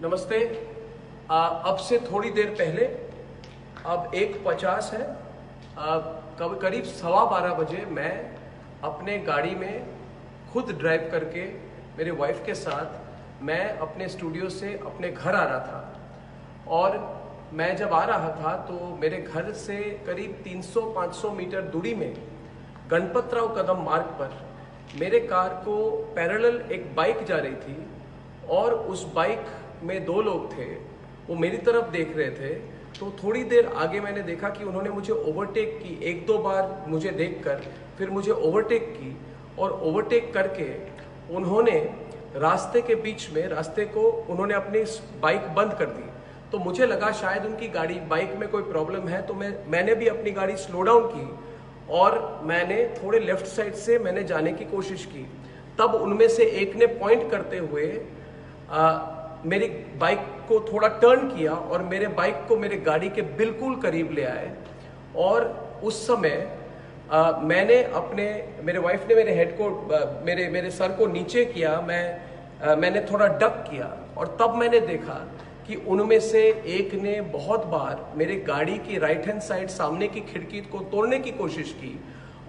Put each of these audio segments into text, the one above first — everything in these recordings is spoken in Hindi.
नमस्ते। अब से थोड़ी देर पहले, अब 1:50 है, करीब 12:15 बजे मैं अपने गाड़ी में खुद ड्राइव करके मेरे वाइफ के साथ मैं अपने स्टूडियो से अपने घर आ रहा था। और मैं जब आ रहा था तो मेरे घर से करीब 300-500 मीटर दूरी में गणपतराव कदम मार्ग पर मेरे कार को पैरेलल एक बाइक जा रही थी और उस बाइक में 2 लोग थे। वो मेरी तरफ देख रहे थे। तो थोड़ी देर आगे मैंने देखा कि उन्होंने मुझे ओवरटेक की। 1-2 बार मुझे देखकर फिर मुझे ओवरटेक की और ओवरटेक करके उन्होंने रास्ते के बीच में रास्ते को उन्होंने अपनी बाइक बंद कर दी। तो मुझे लगा शायद उनकी बाइक में कोई प्रॉब्लम है। तो मैंने भी अपनी गाड़ी स्लो डाउन की और मैंने थोड़े लेफ्ट साइड से मैंने जाने की कोशिश की। तब उनमें से एक ने पॉइंट करते हुए मेरी बाइक को थोड़ा टर्न किया और मेरे बाइक को मेरे गाड़ी के बिल्कुल करीब ले आए। और उस समय मेरे वाइफ ने मेरे हेड को मेरे सर को नीचे किया। मैंने थोड़ा डक किया और तब मैंने देखा कि उनमें से एक ने बहुत बार मेरे गाड़ी की राइट हैंड साइड सामने की खिड़की को तोड़ने की कोशिश की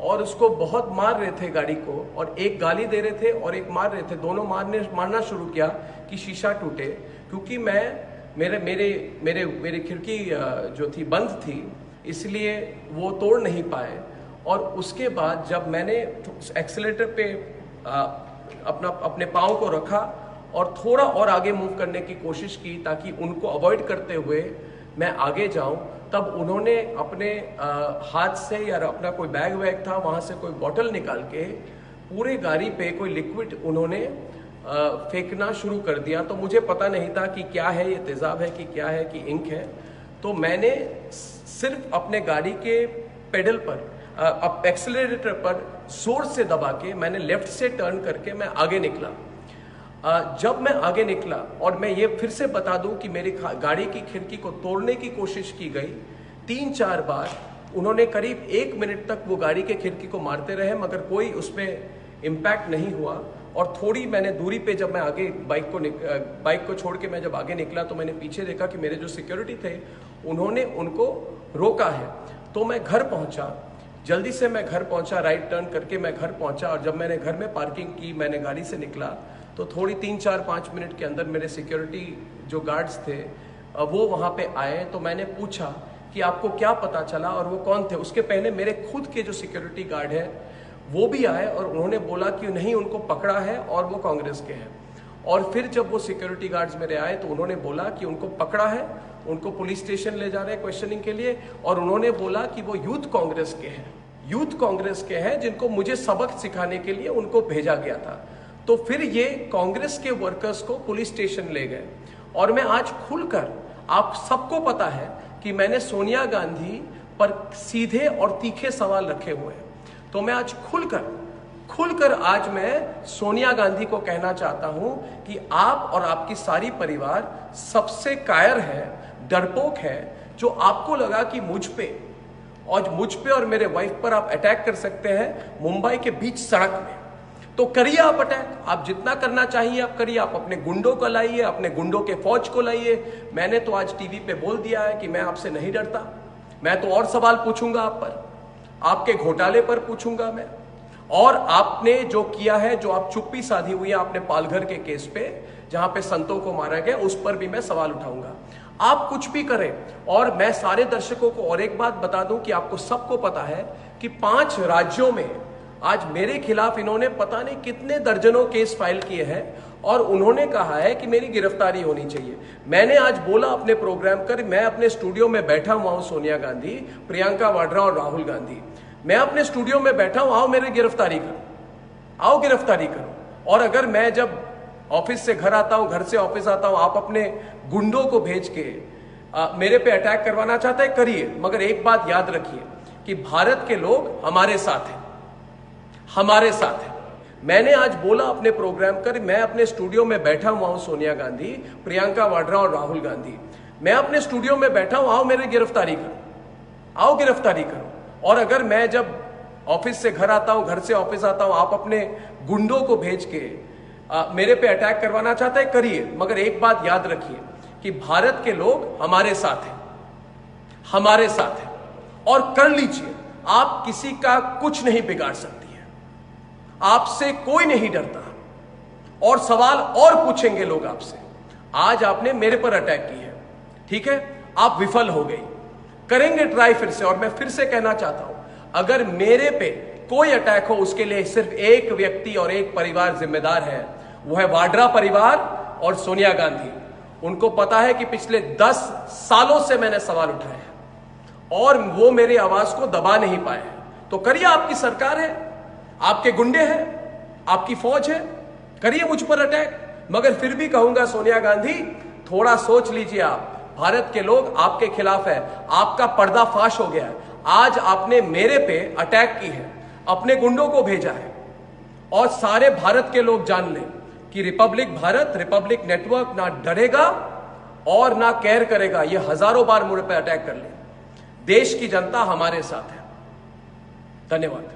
और उसको बहुत मार रहे थे गाड़ी को। और एक गाली दे रहे थे और एक मार रहे थे। दोनों मारना शुरू किया कि शीशा टूटे, क्योंकि मेरी खिड़की जो थी बंद थी, इसलिए वो तोड़ नहीं पाए। और उसके बाद जब मैंने एक्सीलेटर पे अपने पाँव को रखा और थोड़ा और आगे मूव करने की कोशिश की ताकि उनको अवॉइड करते हुए मैं आगे जाऊं, तब उन्होंने अपने हाथ से या अपना कोई बैग था वहां से कोई बॉटल निकाल के पूरे गाड़ी पे कोई लिक्विड उन्होंने फेंकना शुरू कर दिया। तो मुझे पता नहीं था कि क्या है, ये तेजाब है कि क्या है कि इंक है। तो मैंने सिर्फ अपने गाड़ी के पेडल पर एक्सीलरेटर पर जोर से दबा के मैंने लेफ्ट से टर्न करके मैं आगे निकला। जब मैं आगे निकला, और मैं ये फिर से बता दूं कि मेरी गाड़ी की खिड़की को तोड़ने की कोशिश की गई 3-4 बार। उन्होंने करीब 1 मिनट तक वो गाड़ी के खिड़की को मारते रहे, मगर कोई उसमें इम्पैक्ट नहीं हुआ। और थोड़ी मैंने दूरी पे जब मैं आगे बाइक को छोड़ के मैं जब आगे निकला तो मैंने पीछे देखा कि मेरे जो सिक्योरिटी थे उन्होंने उनको रोका है। तो मैं घर पहुंचा, जल्दी से मैं घर पहुंचा, राइट टर्न करके मैं घर पहुंचा। और जब मैंने घर में पार्किंग की, मैंने गाड़ी से निकला तो थोड़ी 3-4-5 मिनट के अंदर मेरे सिक्योरिटी जो गार्ड्स थे वो वहाँ पे आए। तो मैंने पूछा कि आपको क्या पता चला और वो कौन थे। उसके पहले मेरे खुद के जो सिक्योरिटी गार्ड है वो भी आए और उन्होंने बोला कि नहीं, उनको पकड़ा है और वो कांग्रेस के हैं। और फिर जब वो सिक्योरिटी गार्ड्स मेरे आए तो उन्होंने बोला कि उनको पकड़ा है, उनको पुलिस स्टेशन ले जा रहे हैं क्वेश्चनिंग के लिए। और उन्होंने बोला कि वो यूथ कांग्रेस के हैं जिनको मुझे सबक सिखाने के लिए उनको भेजा गया था। तो फिर ये कांग्रेस के वर्कर्स को पुलिस स्टेशन ले गए। और मैं आज खुलकर, आप सबको पता है कि मैंने सोनिया गांधी पर सीधे और तीखे सवाल रखे हुए हैं। तो मैं आज खुलकर आज मैं सोनिया गांधी को कहना चाहता हूं कि आप और आपकी सारी परिवार सबसे कायर है, डरपोक है, जो आपको लगा कि मुझ पे और मेरे वाइफ पर आप अटैक कर सकते हैं मुंबई के बीच सड़क में। तो करिए आप अटैक, आप जितना करना चाहिए आप करिए। आप अपने गुंडों को लाइए, अपने गुंडों के फौज को लाइए। मैंने तो आज टीवी पे बोल दिया है कि मैं आपसे नहीं डरता। मैं तो और सवाल पूछूंगा आप पर, आपके घोटाले पर पूछूंगा मैं। और आपने जो किया है, जो आप चुप्पी साधी हुई है आपने पालघर के केस पे जहां पे संतों को मारा गया, उस पर भी मैं सवाल उठाऊंगा। आप कुछ भी करें। और मैं सारे दर्शकों को और एक बात बता दूं कि आपको सबको पता है कि 5 राज्यों में आज मेरे खिलाफ इन्होंने पता नहीं कितने दर्जनों केस फाइल किए हैं और उन्होंने कहा है कि मेरी गिरफ्तारी होनी चाहिए। मैंने आज बोला अपने प्रोग्राम कर, मैं अपने स्टूडियो में बैठा हुआ हूं, सोनिया गांधी, प्रियंका वाड्रा और राहुल गांधी, मैं अपने स्टूडियो में बैठा हूं, आओ मेरी गिरफ्तारी करो, आओ गिरफ्तारी करो। और अगर मैं जब ऑफिस से घर आता हूं, घर से ऑफिस आता हूं, आप अपने गुंडों को भेज के मेरे पे अटैक करवाना चाहते हैं, करिए। मगर एक बात याद रखिए कि भारत के लोग हमारे साथ हैं। मैंने आज बोला अपने प्रोग्राम कर, मैं अपने स्टूडियो में बैठा हुआ हूं, सोनिया गांधी, प्रियंका वाड्रा और राहुल गांधी, मैं अपने स्टूडियो में बैठा हूं, आओ मेरी गिरफ्तारी करो, आओ गिरफ्तारी करो। और अगर मैं जब ऑफिस से घर आता हूं, घर से ऑफिस आता हूं, आप अपने गुंडों को भेज के मेरे पे अटैक करवाना चाहता है, करिए, मगर एक बात याद रखिए कि भारत के लोग हमारे साथ हैं, हमारे साथ हैं, और कर लीजिए। आप किसी का कुछ नहीं बिगाड़ सकती है, आपसे कोई नहीं डरता, और सवाल और पूछेंगे लोग आपसे। आज आपने मेरे पर अटैक की है, ठीक है, आप विफल हो गई, करेंगे ट्राई फिर से। और मैं फिर से कहना चाहता हूं, अगर मेरे पे कोई अटैक हो, उसके लिए सिर्फ एक व्यक्ति और एक परिवार जिम्मेदार है, वो है वाड्रा परिवार और सोनिया गांधी। उनको पता है कि पिछले 10 सालों से मैंने सवाल उठाए हैं और वो मेरी आवाज को दबा नहीं पाए हैं। तो करिए, आपकी सरकार है, आपके गुंडे हैं, आपकी फौज है, करिए मुझ पर अटैक। मगर फिर भी कहूंगा, सोनिया गांधी, थोड़ा सोच लीजिए। आप, भारत के लोग आपके खिलाफ है, आपका पर्दाफाश हो गया है। आज आपने मेरे पे अटैक की है, अपने गुंडों को भेजा है, और सारे भारत के लोग जान लें कि रिपब्लिक भारत, रिपब्लिक नेटवर्क ना डरेगा और ना केयर करेगा। ये हजारों बार मुझ पे अटैक कर ले, देश की जनता हमारे साथ है। धन्यवाद।